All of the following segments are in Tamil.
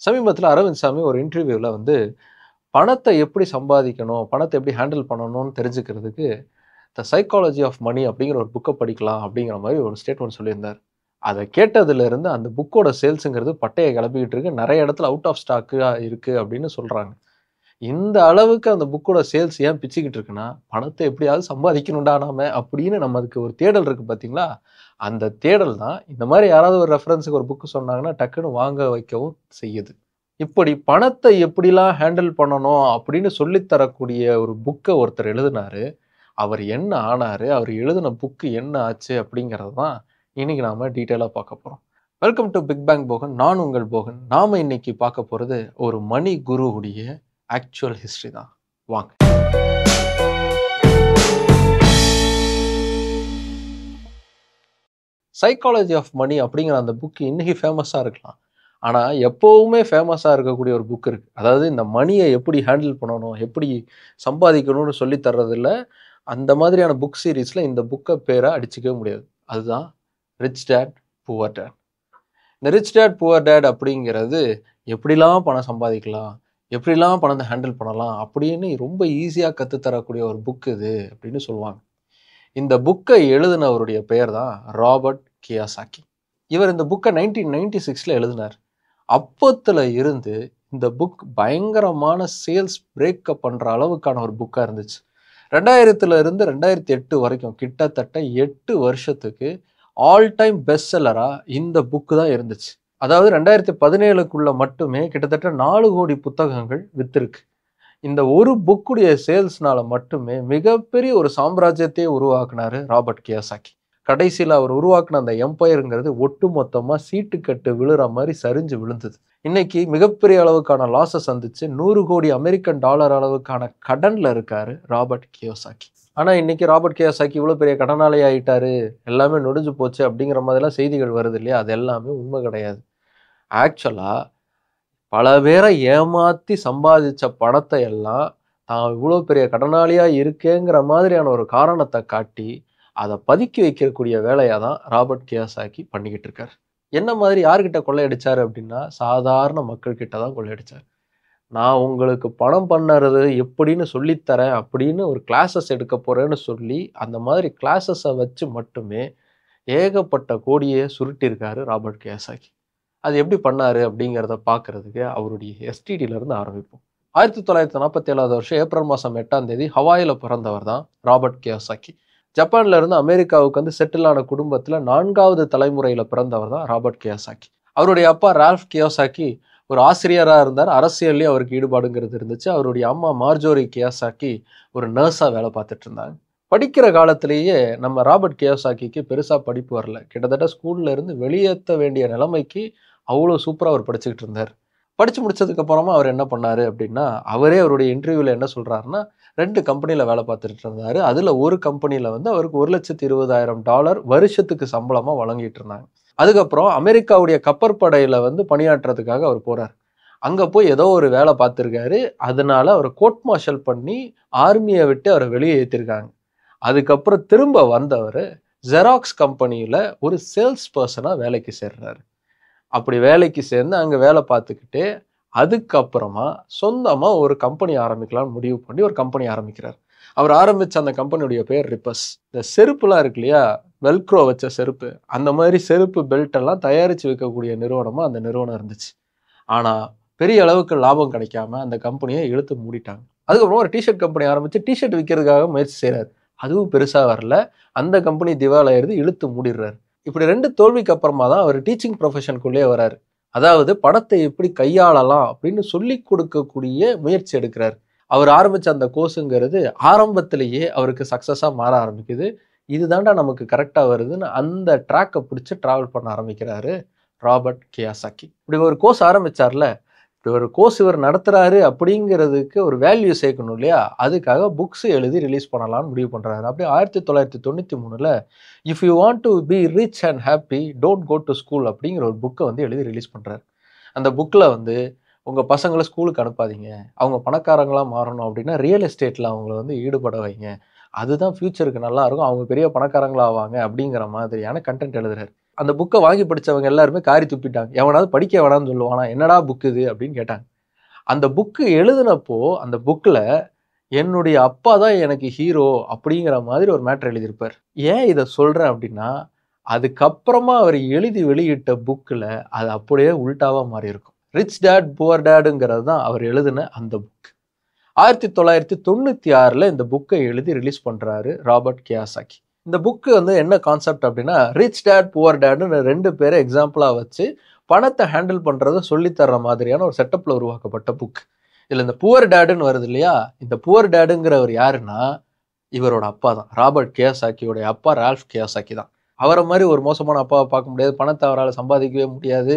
சமீபத்தில அரவிந்த் சாமி ஒரு இன்டர்வியூல வந்து, பணத்த எப்படி சம்பாதிக்கணும், பணத்த எப்படி ஹேண்டில் பண்ணணும்னு தெரிஞ்சுக்கிறதுக்கு, த சைக்காலஜி ஆஃப் மனி அப்படிங்கிற ஒரு புக்க படிக்கலாம் அப்படிங்கிற மாரி ஒரு ஸ்டேட்மெண்ட் சொல்லியிருந்தார். அத கேட்டதிலிருந்து அந்த புக்கோட சேல்ஸ்ங்கிறது பட்டைய கிளப்பிக்கிட்டு இருக்கு. நெறைய இடத்துல அவுட் ஆஃப் ஸ்டாக்கா இருக்கு அப்படின்னு சொல்றாங்க. இந்த அளவுக்கு அந்த புக்கோட சேல்ஸ் ஏன் பிச்சுக்கிட்டு இருக்குன்னா, பணத்த எப்படியாவது சம்பாதிக்கணும்டா நாம அப்படின்னு நமக்கு ஒரு தேடல் இருக்கு பார்த்தீங்களா? அந்த தேடல் தான் இந்த மாரி யாராவது ஒரு ரெஃபரன்ஸ்க்கு ஒரு புக் சொன்னாங்கன்னா, டக்குன்னு வாங்க வைக்கவும் செய்யுது. இப்படி பணத்த எப்படிலாம் ஹேண்டில் பண்ணணும் அப்படின்னு சொல்லி தரக்கூடிய ஒரு புக்க ஒருத்தர் எழுதினாரு. அவர் என்ன ஆனாரு? அவர் எழுதின புக் என்ன ஆச்சு? அப்படிங்கிறது தான் இன்னைக்கு நாம டீட்டெயிலா பார்க்க போறோம். Welcome to big bang Bogan. நான் உங்கள் போகன். நாம இன்னைக்கு பார்க்க போறது ஒரு மணி குருவுடைய ஆக்சுவல் ஹிஸ்டரி தான். வாங்க. சைக்காலஜி ஆஃப் மனி அப்படிங்கிற அந்த புக் இன்னைக்கு ஃபேமஸா இருக்கலாம். ஆனா, எப்பவுமே ஃபேமஸா இருக்கக்கூடிய ஒரு புக் இருக்கு. அதாவது இந்த மணிய எப்படி ஹேண்டில் பண்ணணும், எப்படி சம்பாதிக்கணும்னு சொல்லி தர்றதுல, அந்த மாதிரியான புக் சீரிஸ்ல இந்த புக்க பேர அடிச்சுக்கவே முடியாது. அதுதான் ரிச் டாட் புவர் டாட். இந்த ரிச் டாட் புவர் டாட் அப்படிங்கிறது எப்படிலாம் பணம் சம்பாதிக்கலாம், எப்படிலாம் பணத்த ஹேண்டில் பண்ணலாம் அப்படின்னு ரொம்ப ஈஸியா கத்து தரக்கூடிய ஒரு புக் இது அப்படின்னு சொல்லுவாங்க. இந்த புக்க எழுதினவருடைய பெயர் தான் ராபர்ட் கியோசாக்கி. இவர் இந்த புக்க 1996ல எழுதினார். அப்பத்துல இருந்து இந்த புக் பயங்கரமான சேல்ஸ் பிரேக்கப் பண்ற அளவுக்கான ஒரு புக்கா இருந்துச்சு. 2000ல இருந்து 2008 வரைக்கும் கிட்டத்தட்ட 8 வருஷத்துக்கு ஆல் டைம் பெஸ்ட் செல்லரா இந்த புக் தான் இருந்துச்சு. அதாவது 2017க்குள்ள மட்டுமே கிட்டத்தட்ட 4 கோடி புத்தகங்கள் வித்திருக்கு. இந்த ஒரு புக்குடைய சேல்ஸ்னால மட்டுமே மிகப்பெரிய ஒரு சாம்ராஜ்யத்தையே உருவாக்குனாரு ராபர்ட் கியோசாக்கி. கடைசியில அவர் உருவாக்குன அந்த எம்பயர்ங்கிறது ஒட்டுமொத்தமா சீட்டுக்கட்டு விழுற மாரி சரிஞ்சு விழுந்தது. இன்னைக்கு மிகப்பெரிய அளவுக்கான லாஸ சந்திச்சு 100 கோடி அமெரிக்கன் டாலர் அளவுக்கான கடன்ல இருக்காரு ராபர்ட் கியோசாக்கி. ஆனா இன்னைக்கு ராபர்ட் கியோசாக்கி இவ்வளவு பெரிய கடனாளி ஆயிட்டாரு, எல்லாமே நொடிஞ்சு போச்சு அப்படிங்கிற மாதிரிலாம் செய்திகள் வருது இல்லையா? அது எல்லாமே உண்மை கிடையாது. ஆக்சுவலா பல பேரை ஏமாத்தி சம்பாதிச்ச பணத்தை எல்லாம் தான் இவ்வளோ பெரிய கடனாளியா இருக்கேங்கிற மாதிரியான ஒரு காரணத்தை காட்டி அதை பதுக்கி வைக்கக்கூடிய வேலையை தான் ராபர்ட் கியோசாக்கி பண்ணிக்கிட்டு இருக்காரு. என்ன மாதிரி யார்கிட்ட கொள்ளையடிச்சாரு அப்படின்னா, சாதாரண மக்கள் கிட்ட தான் கொள்ளையடிச்சாரு. நான் உங்களுக்கு பணம் பண்ணுறது எப்படின்னு சொல்லித்தரேன் அப்படின்னு ஒரு கிளாஸஸ் எடுக்க போறேன்னு சொல்லி அந்த மாதிரி கிளாஸஸை வச்சு மட்டுமே ஏகப்பட்ட கோடியை சுருட்டியிருக்காரு ராபர்ட் கியோசாக்கி. அது எப்படி பண்ணாரு அப்படிங்கிறத பார்க்கறதுக்கு அவருடைய எஸ்டிடில இருந்து ஆரம்பிப்போம். 1947 வருஷம் ஏப்ரல் மாதம் 8ஆம் தேதி ஹவாயில பிறந்தவர் தான் ராபர்ட் கியோசாக்கி. ஜப்பான்ல இருந்து அமெரிக்காவுக்கு வந்து செட்டில் ஆன குடும்பத்துல 4வது தலைமுறையில பிறந்தவர் தான் ராபர்ட் கியோசாக்கி. அவருடைய அப்பா ரால்ஃப் கியோசாக்கி ஒரு ஆசிரியரா இருந்தார். அரசியல்லையும் அவருக்கு ஈடுபாடுங்கிறது இருந்துச்சு. அவருடைய அம்மா மார்ஜோரி கியோசாக்கி ஒரு நர்ஸா வேலை பார்த்துட்டு இருந்தாங்க. படிக்கிற காலத்திலேயே நம்ம ராபர்ட் கியோசாக்கிக்கு பெருசா படிப்பு வரல. கிட்டத்தட்ட ஸ்கூல்ல இருந்து வெளியேற்ற வேண்டிய நிலைமைக்கு அவ்வளோ சூப்பரா அவர் படிச்சுக்கிட்டு இருந்தார். படிச்சு முடிச்சதுக்கு அப்புறமா அவர் என்ன பண்ணாரு அப்படின்னா, அவரே அவருடைய இன்டர்வியூல என்ன சொல்றாருன்னா, 2 கம்பெனில வேலை பார்த்துட்டு இருந்தாரு. அதுல ஒரு கம்பெனில வந்து அவருக்கு $1,20,000 வருஷத்துக்கு சம்பளமா வழங்கிட்டு இருந்தாங்க. அதுக்கப்புறம் அமெரிக்காவுடைய கப்பற்படையில வந்து பணியாற்றுறதுக்காக அவர் போறார். அங்க போய் ஏதோ ஒரு வேலை பார்த்திருக்காரு. அதனால அவர கோர்ட் மார்ஷல் பண்ணி ஆர்மிய விட்டு அவர வெளியே ஏத்திருக்காங்க. அதுக்கப்புறம் திரும்ப வந்தவரு ஜெராக்ஸ் கம்பெனியில ஒரு சேல்ஸ் பெர்சனா வேலைக்கு சேர்றாரு. அப்படி வேலைக்கு சேர்ந்து அங்க வேலை பார்த்துக்கிட்டு, அதுக்கப்புறமா சொந்தமா ஒரு கம்பெனி ஆரம்பிக்கலாம்னு முடிவு பண்ணி ஒரு கம்பெனி ஆரம்பிக்கிறார். அவர் ஆரம்பிச்ச அந்த கம்பெனியுடைய பேர் ரிப்பஸ். இந்த செருப்புலாம் இருக்கு இல்லையா? வெல்க்ரோ வச்ச செருப்பு. அந்த மாதிரி செருப்பு பெல்ட் எல்லாம் தயாரிச்சு விற்கக்கூடிய நிறுவனமா அந்த நிறுவனம் இருந்துச்சு. ஆனா பெரிய அளவுக்கு லாபம் கிடைக்காம அந்த கம்பெனியை இழுத்து மூடிட்டாங்க. அதுக்கப்புறம் ஒரு டிஷர்ட் கம்பெனி ஆரம்பிச்சு டிஷர்ட் விற்கிறதுக்காக முயற்சி செய்றாரு. அதுவும் பெருசா வரல. அந்த கம்பெனி திவாலாயிருது, இழுத்து மூடிடுறாரு. இப்படி 2 தோல்விக்கு அப்புறமா தான் அவர் டீச்சிங் ப்ரொஃபஷனுக்குள்ளே வராரு. அதாவது பணத்தை எப்படி கையாளலாம் அப்படின்னு சொல்லிக் கொடுக்கக்கூடிய முயற்சி எடுக்கிறார். அவர் ஆரம்பிச்ச அந்த கோர்ஸுங்கிறது ஆரம்பத்திலேயே அவருக்கு சக்சஸா மாற ஆரம்பிக்குது. இதுதான்டா நமக்கு கரெக்ட்டா வருதுன்னு அந்த ட்ராக்க பிடிச்சு டிராவல் பண்ண ஆரம்பிக்கிறாரு ராபர்ட் கியோசாக்கி. இப்படி ஒரு கோர்ஸ் ஆரம்பிச்சார்ல, இப்படி ஒரு கோர்ஸ் இவர் நடத்துறாரு அப்படிங்கிறதுக்கு ஒரு வேல்யூ சேர்க்கணும் இல்லையா? அதுக்காக புக்ஸ் எழுதி ரிலீஸ் பண்ணலாம்னு முடிவு பண்றாரு. அப்படியே 1993ல if you want to be rich and happy don't go to school அப்படிங்கிற ஒரு புக்கை வந்து எழுதி ரிலீஸ் பண்றாரு. அந்த புக்ல வந்து உங்க பசங்களை ஸ்கூலுக்கு அனுப்பாதீங்க. அவங்க பணக்காரங்களா மாறணும் அப்படின்னா ரியல் எஸ்டேட்ல அவங்கள வந்து ஈடுபட வைங்க. அதுதான் ஃபியூச்சருக்கு நல்லா இருக்கும். அவங்க பெரிய பணக்காரங்களா ஆவாங்க அப்படிங்கிற மாதிரியான கண்டென்ட் எழுதுறாரு. அந்த புக்கை வாங்கி படித்தவங்க எல்லாருமே காரி துப்பிட்டாங்க. எவனாவது படிக்க வேணாம்னு சொல்லுவானா, என்னடா புக்கு இது அப்படின்னு கேட்டாங்க. அந்த புக்கு எழுதினப்போ அந்த புக்கில் என்னுடைய அப்பா தான் எனக்கு ஹீரோ அப்படிங்கிற மாதிரி ஒரு மேட்டர் எழுதியிருப்பார். ஏன் இதை சொல்கிறேன் அப்படின்னா, அதுக்கப்புறமா அவர் எழுதி வெளியிட்ட புக்கில் அது அப்படியே உல்டாவாக மாறி இருக்கும். ரிச் டேட் புவர் டேடுங்கிறது தான் அவர் எழுதின அந்த புக். 1996 இந்த புக்கை எழுதி ரிலீஸ் பண்ணுறாரு ராபர்ட் கியாசாக்கி. இந்த புக்கு வந்து என்ன கான்செப்ட் அப்படின்னா, ரிச் டேட் புவர் டேடுன்னு 2 பேரை எக்ஸாம்பிளாக வச்சு பணத்தை ஹேண்டில் பண்ணுறதை சொல்லித்தர்ற மாதிரியான ஒரு செட்டப்பில் உருவாக்கப்பட்ட புக். இதில் இந்த புவர் டேடுன்னு வருது இல்லையா, இந்த புவர் டேடுங்கிறவர் யாருன்னா இவரோட அப்பா தான். ராபர்ட் கியோசாக்கியோடைய அப்பா ரால்ஃப் கியோசாக்கி தான். அவரை மாதிரி ஒரு மோசமான அப்பாவை பார்க்க முடியாது, பணத்தை அவரால் சம்பாதிக்கவே முடியாது,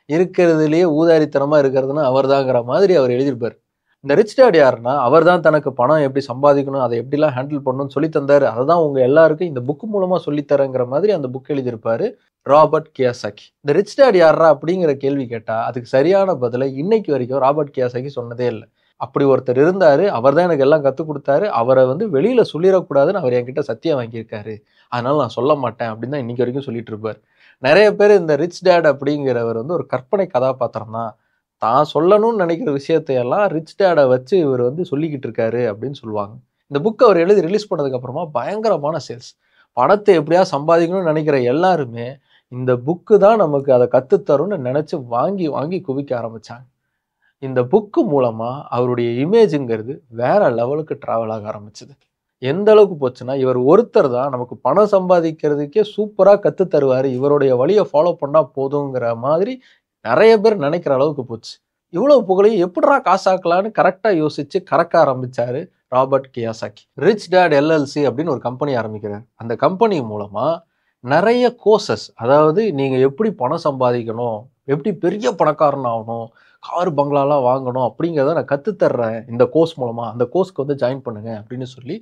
இருக்கிறதுலேயே ஊதாரித்தனமாக இருக்கிறதுனா அவர் தாங்கிற மாதிரி அவர் எழுதியிருப்பார். இந்த ரிச் டேட் யாருன்னா, அவர் தான் தனக்கு பணம் எப்படி சம்பாதிக்கணும், அதை எப்படிலாம் ஹேண்டில் பண்ணணும்னு சொல்லி தந்தார். அதை தான் உங்கள் எல்லாருக்கும் இந்த புக்கு மூலமாக சொல்லித்தரங்கிற மாதிரி அந்த புக் எழுதியிருப்பார் ராபர்ட் கியோசாக்கி. இந்த ரிச் டேட் யாரா அப்படிங்கிற கேள்வி கேட்டால் அதுக்கு சரியான பதிலை இன்னைக்கு வரைக்கும் ராபர்ட் கியோசாக்கி சொன்னதே இல்லை. அப்படி ஒருத்தர் இருந்தார், அவர் தான் எனக்கு எல்லாம் கற்றுக் கொடுத்தாரு, அவரை வந்து வெளியில் சொல்லிடக்கூடாதுன்னு அவர் என்கிட்ட சத்தியம் வாங்கியிருக்காரு, அதனால நான் சொல்ல மாட்டேன் அப்படின்னு தான் இன்னைக்கு வரைக்கும் சொல்லிட்டு இருப்பார். நிறைய பேர் இந்த ரிச் டேட் அப்படிங்கிறவர் வந்து ஒரு கற்பனை கதாபாத்திரம் தான், தான் சொல்லணும்னு நினைக்கிற விஷயத்தையெல்லாம் ரிச் டேடை வச்சு இவர் வந்து சொல்லிக்கிட்டு இருக்காரு அப்படின்னு சொல்லுவாங்க. இந்த புக்கை அவர் எழுதி ரிலீஸ் பண்ணதுக்கு அப்புறமா பயங்கரமான சேல்ஸ். பணத்தை எப்படியா சம்பாதிக்கணும்னு நினைக்கிற எல்லாருமே இந்த புக்கு தான் நமக்கு அதை கற்றுத்தரும்னு நினச்சி வாங்கி வாங்கி குவிக்க ஆரம்பித்தாங்க. இந்த புக்கு மூலமா அவருடைய இமேஜுங்கிறது வேற லெவலுக்கு டிராவல் ஆக ஆரம்பிச்சது. எந்த அளவுக்கு போச்சுன்னா, இவர் ஒருத்தர் தான் நமக்கு பணம் சம்பாதிக்கிறதுக்கே சூப்பராக கற்று தருவார், இவருடைய வழியை ஃபாலோ பண்ணால் போதுங்கிற மாதிரி நிறைய பேர் நினைக்கிற அளவுக்கு போச்சு. இவ்வளவு புகழையும் எப்படிடா காசாக்கலான்னு கரெக்டாக யோசிச்சு கறக்க ஆரம்பிச்சாரு Robert Kiyosaki. Rich dad LLC அப்படின்னு ஒரு கம்பெனி ஆரம்பிக்கிறார். அந்த கம்பெனி மூலமா நிறைய கோர்சஸ், அதாவது நீங்க எப்படி பணம் சம்பாதிக்கணும், எப்படி பெரிய பணக்காரன் ஆகணும், கார் பங்களாலாம் வாங்கணும் அப்படிங்கிறத நான் கற்றுத்தர்றேன் இந்த கோர்ஸ் மூலமாக, அந்த கோர்ஸ்க்கு வந்து ஜாயின் பண்ணுங்க அப்படின்னு சொல்லி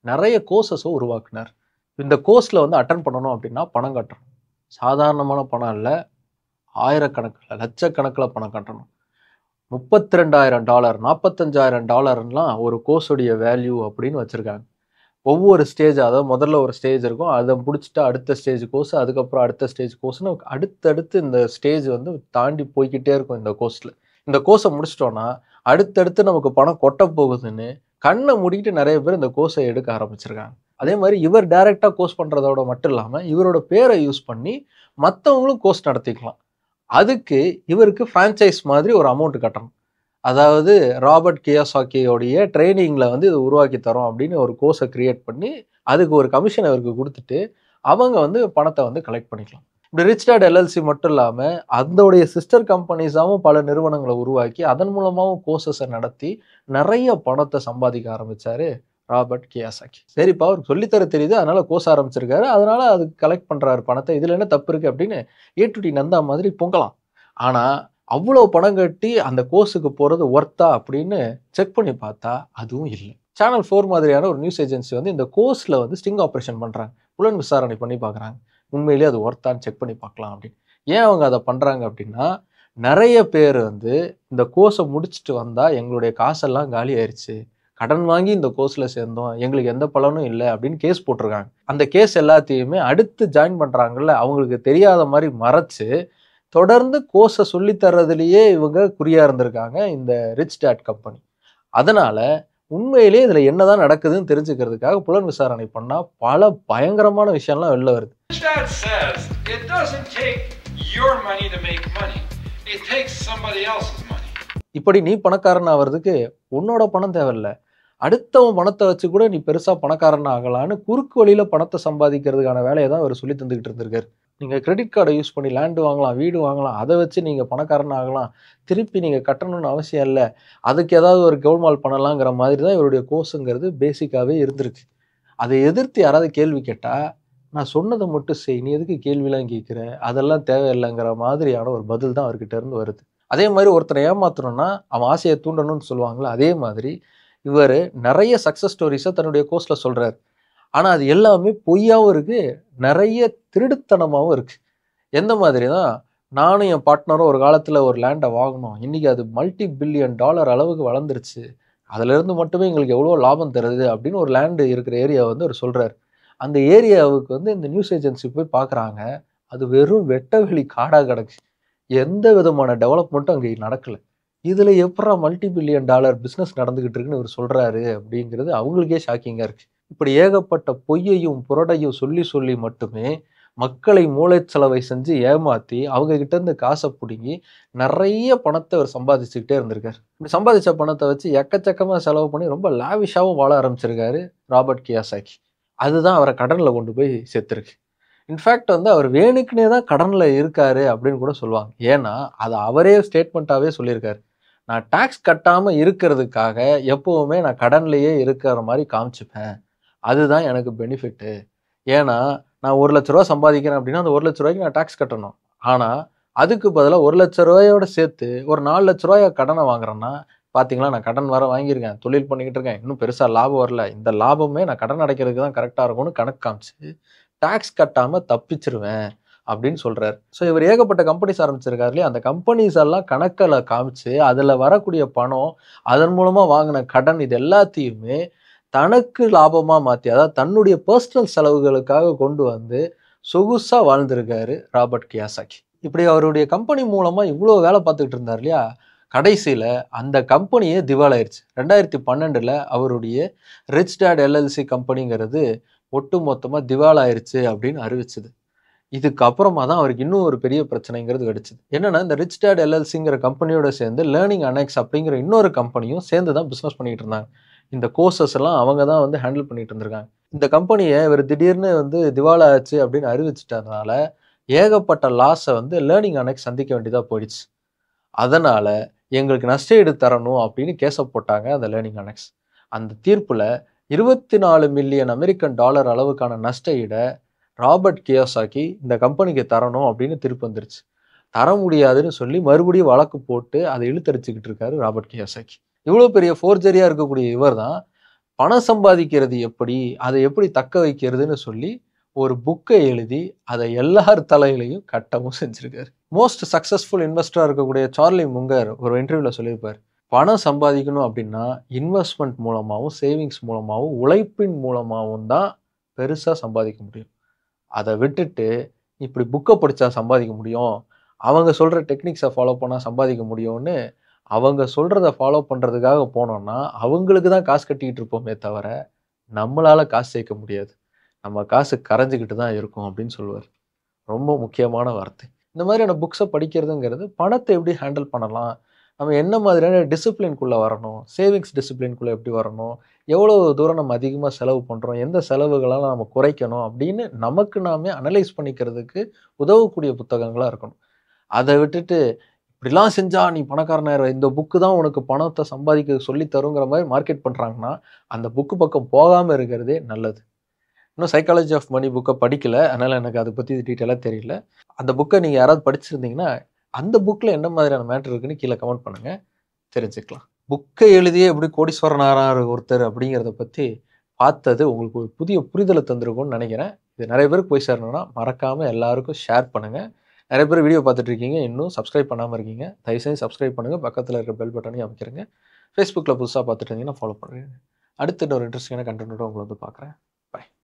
நிறைய கோர்சஸை உருவாக்குனார். இந்த கோர்ஸில் வந்து அட்டன் பண்ணணும் அப்படின்னா பணம் கட்டணும். சாதாரணமான பணம் இல்லை, ஆயிரக்கணக்கில் லட்சக்கணக்கில் பணம் கட்டணும். $32,000 $45,000 ஒரு கோர்ஸுடைய வேல்யூ அப்படின்னு வச்சுருக்காங்க. ஒவ்வொரு ஸ்டேஜ், அதாவது முதல்ல ஒரு ஸ்டேஜ் இருக்கும், அதை முடிச்சுட்டு அடுத்த ஸ்டேஜ் கோர்ஸ், அதுக்கப்புறம் அடுத்த ஸ்டேஜ் கோர்ஸ்னு அடுத்தடுத்து இந்த ஸ்டேஜ் வந்து தாண்டி போய்கிட்டே இருக்கும் இந்த கோர்ஸில். இந்த கோர்ஸை முடிச்சிட்டோன்னா அடுத்தடுத்து நமக்கு பணம் கொட்ட போகுதுன்னு கண்ணை மூடிக்கிட்டு நிறைய பேர் இந்த கோர்ஸை எடுக்க ஆரம்பிச்சிருக்காங்க. அதே மாதிரி இவர் டைரெக்டாக கோர்ஸ் பண்ணுறதோட மட்டும் இல்லாமல் இவரோட பேரை யூஸ் பண்ணி மற்றவங்களும் கோர்ஸ் நடத்திக்கலாம். அதுக்கு இவருக்கு ஃப்ரான்ச்சைஸ் மாதிரி ஒரு அமௌண்ட் கட்டணும். அதாவது ராபர்ட் கியோசாக்கியோடைய ட்ரைனிங்கில் வந்து இது உருவாக்கி தரோம் அப்படின்னு ஒரு கோர்ஸை கிரியேட் பண்ணி அதுக்கு ஒரு கமிஷன் அவருக்கு கொடுத்துட்டு அவங்க வந்து பணத்தை வந்து கலெக்ட் பண்ணிக்கலாம். இப்படி ரிச் டேட் எல்எல்சி மட்டும் இல்லாமல் அதோடைய சிஸ்டர் கம்பெனிஸாகவும் பல நிறுவனங்களை உருவாக்கி அதன் மூலமாகவும் கோர்சஸை நடத்தி நிறைய பணத்தை சம்பாதிக்க ஆரம்பித்தார் ராபர்ட் கியோசாக்கி. சரிப்பா, அவருக்கு சொல்லித்தர தெரியுது, அதனால கோர்ஸ் ஆரம்பிச்சிருக்காரு, அதனால அதுக்கு கலெக்ட் பண்ணுறாரு பணத்தை, இதில் என்ன தப்பு இருக்குது அப்படின்னு ஏ2டி நந்தா மாதிரி பொங்கலாம். ஆனால் அவ்வளோ பணம் கட்டி அந்த கோர்ஸுக்கு போகிறது ஒர்த்தா அப்படின்னு செக் பண்ணி பார்த்தா அதுவும் இல்லை. சேனல் 4 மாதிரியான ஒரு நியூஸ் ஏஜென்சி வந்து இந்த கோர்ஸில் வந்து ஸ்டிங் ஆப்ரேஷன் பண்ணுறாங்க, புலன் விசாரணை பண்ணி பார்க்குறாங்க, உண்மையிலேயே அது ஒர்த்தான்னு செக் பண்ணி பார்க்கலாம் அப்படின்னு. ஏன் அவங்க அதை பண்ணுறாங்க அப்படின்னா, நிறைய பேர் வந்து இந்த கோர்ஸை முடிச்சுட்டு வந்தால் எங்களுடைய காசெல்லாம் காலி ஆயிடுச்சு, கடன் வாங்கி இந்த கோர்ஸில் சேர்ந்தோம், எங்களுக்கு எந்த பலனும் இல்லை அப்படின்னு கேஸ் போட்டிருக்காங்க. அந்த கேஸ் எல்லாத்தையுமே அடுத்து ஜாயின் பண்ணுறாங்கல்ல அவங்களுக்கு தெரியாத மாதிரி மறைச்சு தொடர்ந்து கோர்ஸை சொல்லித்தர்றதுலேயே இவங்க குறியா இருந்திருக்காங்க இந்த ரிச் டேட் கம்பெனி. அதனால உண்மையிலே இதில் என்னதான் நடக்குதுன்னு தெரிஞ்சுக்கிறதுக்காக புலன் விசாரணை பண்ணால் பல பயங்கரமான விஷயம்லாம் வெளில வருது. இப்படி நீ பணக்காரன் ஆகிறதுக்கு உன்னோட பணம் தேவையில்லை, அடுத்தவன் பணத்தை வச்சு கூட நீ பெருசாக பணக்காரன் ஆகலான்னு குறுக்கு வழியில் பணத்தை சம்பாதிக்கிறதுக்கான வேலையை தான் அவர் சொல்லி தந்துக்கிட்டு இருந்திருக்காரு. நீங்கள் கிரெடிட் கார்டை யூஸ் பண்ணி லேண்டு வாங்கலாம், வீடு வாங்கலாம், அதை வச்சு நீங்கள் பணக்காரன் ஆகலாம், திருப்பி நீங்கள் கட்டணும்னு அவசியம் இல்லை, அதுக்கு ஏதாவது ஒரு கோல்மால் பண்ணலாங்கிற மாதிரி தான் இவருடைய கோர்ஸுங்கிறது பேசிக்காகவே இருந்திருக்கு. அதை எதிர்த்து யாராவது கேள்வி கேட்டால் நான் சொன்னதை மட்டும் செய், நீ எதுக்கு கேள்விலாம் கேட்குற, அதெல்லாம் தேவையில்லைங்கிற மாதிரியான ஒரு பதில் தான் அவர்கிட்ட இருந்து வருது. அதே மாதிரி ஒருத்தரை ஏமாற்றணும்னா அவன் ஆசையை தூண்டணும்னு சொல்லுவாங்களே, அதே மாதிரி இவர் நிறைய சக்ஸஸ் ஸ்டோரிஸை தன்னுடைய கோர்ஸில் சொல்கிறார். ஆனால் அது எல்லாமே பொய்யாகவும் இருக்குது, நிறைய திருடுத்தனமாகவும் இருக்குது. எந்த மாதிரி தான், நானும் என் பார்ட்னரும் ஒரு காலத்தில் ஒரு லேண்டை வாங்கினோம், இன்றைக்கி அது $multi-billion அளவுக்கு வளர்ந்துருச்சு, அதிலிருந்து மட்டுமே எங்களுக்கு எவ்வளோ லாபம் தருது அப்படின்னு ஒரு லேண்டு இருக்கிற ஏரியா வந்து அவர் சொல்கிறார். அந்த ஏரியாவுக்கு வந்து இந்த நியூஸ் ஏஜென்சி போய் பார்க்குறாங்க, அது வெறும் வெட்டவெளி காடா கிடக்கு. எந்த விதமான டெவலப்மெண்ட்டும் அங்க நடக்கல. இதுல எப்புட்றா மல்டி பில்லியன் டாலர் பிசினஸ் நடந்துகிட்டு இருக்குன்னு இவரு சொல்றாரு அப்படிங்கிறது அவங்களுக்கே ஷாக்கிங்கா இருக்கு. இப்படி ஏகப்பட்ட பொய்யையும், புரடையும் சொல்லி சொல்லி மட்டுமே மக்களை மூளைச்சலவை செஞ்சு ஏமாத்தி, அவங்க கிட்ட இருந்து காச புடுங்கி, நெறைய பணத்த அவர் சம்பாதிச்சுக்கிட்டே இருந்திருக்காரு. இப்படி சம்பாதிச்ச பணத்த வச்சு எக்கச்சக்கமா செலவு பண்ணி ரொம்ப லாவிஷாவும் வாழ ஆரம்பிச்சிருக்காரு ராபர்ட் கியோசாகி. அதுதான் அவர கடன்ல கொண்டு போய் சேர்த்திருக்கு. இன்ஃபாக்ட் வந்து அவர் வேணுக்குன்னே தான் கடன்ல இருக்காரு அப்படின்னு கூட சொல்லுவாங்க. ஏன்னா, அத அவரே ஸ்டேட்மெண்ட்டாவே சொல்லியிருக்காரு. நான் டாக்ஸ் கட்டாம இருக்கிறதுக்காக எப்பவுமே நான் கடன்லயே இருக்கிற மாரி காமிச்சுப்பேன். அதுதான் எனக்கு பெனிஃபிட்டு. ஏன்னா, நான் ரூ. 1,00,000 சம்பாதிக்கிறேன் அப்படின்னா, அந்த ரூ. 1,00,000க்கு நான் டாக்ஸ் கட்டணும். ஆனா, அதுக்கு பதிலா ரூ. 1,00,000யோட சேர்த்து ஒரு ரூ. 4,00,000 கடன வாங்குறேன்னா, பார்த்தீங்களா நான் கடன் வேற வாங்கியிருக்கேன். தொழில் பண்ணிக்கிட்டு இருக்கேன். இன்னும் பெருசா லாபம் வரல. இந்த லாபமே நான் கடன் அடைக்கிறதுக்கு தான் கரெக்ட்டா இருக்கும்னு கணக்கு காமிச்சு, டாக்ஸ் கட்டாம தப்பிச்சுருவேன் அப்படின்னு சொல்றாரு. ஸோ இவர் ஏகப்பட்ட கம்பெனிஸ் ஆரம்பிச்சிருக்காரு இல்லையா? அந்த கம்பெனிஸ் எல்லாம் கணக்குல காமிச்சு, அதுல வரக்கூடிய பணம், அதன் மூலமா வாங்குன கடன் இது எல்லாத்தையுமே தனக்கு லாபமா மாத்தி, அதாவது தன்னுடைய பெர்சனல் செலவுகளுக்காக கொண்டு வந்து சொகுசா வாழ்ந்திருக்காரு ராபர்ட் கியோசாகி. இப்படி அவருடைய கம்பெனி மூலமா இவ்ளோ வேலை பார்த்துக்கிட்டு இருந்தார் இல்லையா? கடைசியில அந்த கம்பெனியே திவாலாயிருச்சு. 2012ல அவருடைய ரிச் டாட் எல்எல்சி கம்பெனிங்கிறது ஒட்டுமொத்தமா திவாலாயிருச்சு அப்படின்னு அறிவிச்சது. இதுக்கு அப்புறமா தான் அவருக்கு இன்னும் ஒரு பெரிய பிரச்சனைங்கிறது வெடிச்சது. என்னன்னா, இந்த ரிச் டாட் எல்எல்சிங்கிற கம்பெனியோட சேர்ந்து லேர்னிங் அனெக்ஸ் அப்படிங்கிற இன்னொரு கம்பெனியும் சேர்ந்து தான் பிசினஸ் பண்ணிட்டு இருந்தாங்க. இந்த கோர்சஸ் எல்லாம் அவங்க தான் வந்து ஹேண்டில் பண்ணிட்டு இருந்திருக்காங்க. இந்த கம்பெனிய இவர் திடீர்னு வந்து திவாலா ஆச்சு அப்படின்னு அறிவிச்சுட்டதுனால, ஏகப்பட்ட லாஸ வந்து லேர்னிங் அனெக்ஸ் சந்திக்க வேண்டியதா போயிடுச்சு. அதனால எங்களுக்கு நஷ்ட ஈடு தரணும் அப்படின்னு கேஸ போட்டாங்க அந்த லேர்னிங் அனெக்ஸ். அந்த தீர்ப்புல 24 மில்லியன் அமெரிக்கன் டாலர் அளவுக்கான நஷ்ட ஈட ராபர்ட் கியோசாகி இந்த கம்பெனிக்கு தரணும் அப்படின்னு தீர்ப்பு வந்துருச்சு. தர முடியாதுன்னு சொல்லி மறுபடியும் வழக்கு போட்டு அதை இழுத்தடிச்சுக்கிட்டு இருக்காரு ராபர்ட் கியோசாகி. இவ்வளோ பெரிய ஃபோர்ஜரியா இருக்கக்கூடிய இவர் தான் பணம் சம்பாதிக்கிறது எப்படி, அதை எப்படி தக்க வைக்கிறதுன்னு சொல்லி ஒரு புக்கை எழுதி அதை எல்லார் தலையிலையும் கட்டவும் செஞ்சிருக்காரு. மோஸ்ட் சக்சஸ்ஃபுல் இன்வெஸ்டரா இருக்கக்கூடிய சார்லி முங்கர் ஒரு இன்டர்வியூல சொல்லியிருப்பார். பணம் சம்பாதிக்கணும் அப்படின்னா இன்வெஸ்ட்மெண்ட் மூலமாவும், சேவிங்ஸ் மூலமாவும், உழைப்பின் மூலமாவும் தான் பெருசா சம்பாதிக்க முடியும். அத விட்டுட்டு, இப்படி புக்க படிச்சா சம்பாதிக்க முடியும். அவங்க சொல்ற டெக்னிக்ஸ ஃபாலோ பண்ணா சம்பாதிக்க முடியும்னு, அவங்க சொல்றத ஃபாலோ பண்றதுக்காக போனோம்னா, அவங்களுக்கு தான் காசு கட்டிக்கிட்டு இருப்போமே தவிர, நம்மளால காசு சேர்க்க முடியாது. நம்ம காசு கரைஞ்சுகிட்டு தான் இருக்கும் அப்படின்னு சொல்லுவாரு. ரொம்ப முக்கியமான வார்த்தை. இந்த மாதிரியான புக்ஸ படிக்கிறதுங்கிறது, பணத்த எப்படி ஹேண்டில் பண்ணலாம்? நம்ம என்ன மாதிரியான டிசிப்ளின்குள்ள வரணும்? சேவிங்ஸ் டிசிப்ளின்குள்ள எப்படி வரணும்? எவ்வளவு தூரம் நம்ம அதிகமா செலவு பண்றோம்? எந்த செலவுகளெல்லாம் நம்ம குறைக்கணும்? அப்படின்னு நமக்கு நாமே அனலைஸ் பண்ணிக்கிறதுக்கு உதவக்கூடிய புத்தகங்களா இருக்கணும். அத விட்டுட்டு, இப்படிலாம் செஞ்சா நீ பணக்காரன் ஆயிருவ. இந்த புக்கு தான் உனக்கு பணத்த சம்பாதிக்க சொல்லி தருங்கிற மாரி மார்க்கெட் பண்றாங்கன்னா, அந்த புக்கு பக்கம் போகாம இருக்கிறதே நல்லது. இன்னும் சைக்காலஜி ஆஃப் மனி புக்க படிக்கல. அதனால எனக்கு அத பத்தி டீட்டெயிலா தெரியல. அந்த புக்க நீங்க யாராவது படிச்சிருந்தீங்கன்னா, அந்த புக்ல என்ன மாதிரியான மேட்டர் இருக்குன்னு கீழ கமெண்ட் பண்ணுங்க. தெரிஞ்சுக்கலாம். புக்க எழுதியே எப்படி கோடீஸ்வரன் ஆறாரு ஒருத்தர் அப்படிங்கிறத பத்தி பார்த்தது உங்களுக்கு ஒரு புதிய புரிதல தந்திருக்கும்னு நெனைக்கிறேன். இது நெறைய பேருக்கு போய் சேரணும்னா, மறக்காம எல்லாருக்கும் ஷேர் பண்ணுங்க. நெறைய பேர் வீடியோ பார்த்துட்டு இருக்கீங்க. இன்னும் சப்ஸ்கிரைப் பண்ணாம இருக்கீங்க. தயவு செஞ்சு சப்ஸ்கிரைப் பண்ணுங்க. பக்கத்துல இருக்க பெல் பட்டனையும் அமைக்கிறங்க. Facebookல புதுசா பார்த்துட்டு இருந்தீங்கன்னா ஃபாலோ பண்ணுங்க. அடுத்து இன்னொரு இன்ட்ரஸ்டிங்கான கன்டென்ட்டோட உங்கள வந்து பார்க்குறேன். பாய்.